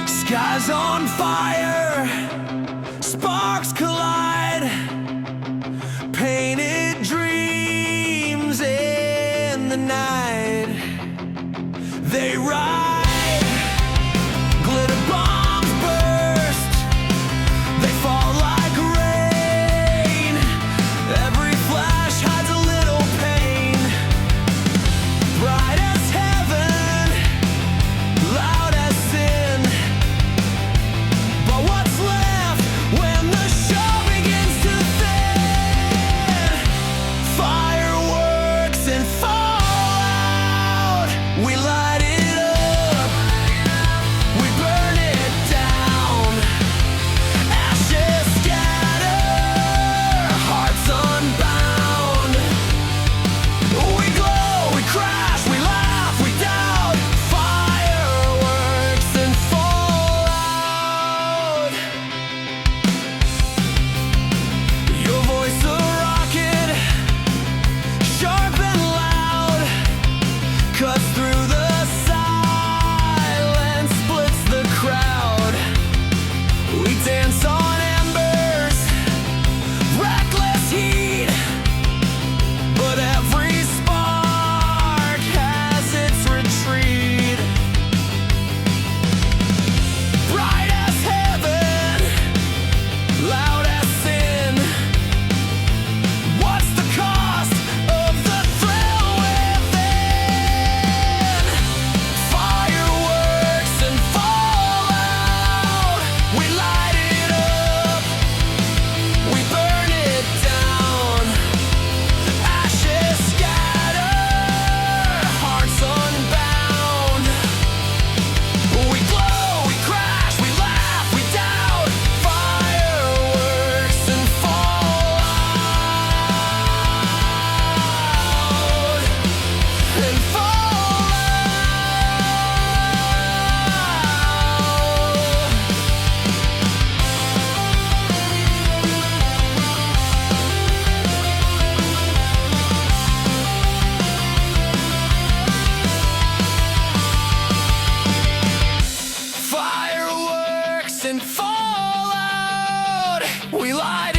Skies on fire, sparks collide, painted dreams in the night. They ride, glitter bombs burst, they fall like rain. Every flash hides a little pain. Bright as heaven, loud as sin. But what's left when the show begins to thin? Fireworks and fallout. We light it up, we burn it down. Ashes scatter, hearts unbound. We glow, we crash, we laugh, we doubt. Fireworks and fallout. Your voice a rocket, sharp and loud, cuts through the silence, splits the crowd. We dance on embers, reckless heat, but every spark has its retreat. Bright as heaven, loud as sin. What's the cost of the thrill within? Fireworks and fallout. We light it up, we burn it down. Ashes scatter, hearts unbound. We glow, we crash, we laugh, we doubt. Fireworks and fallout. And fallout. Fireworks and fallout. We light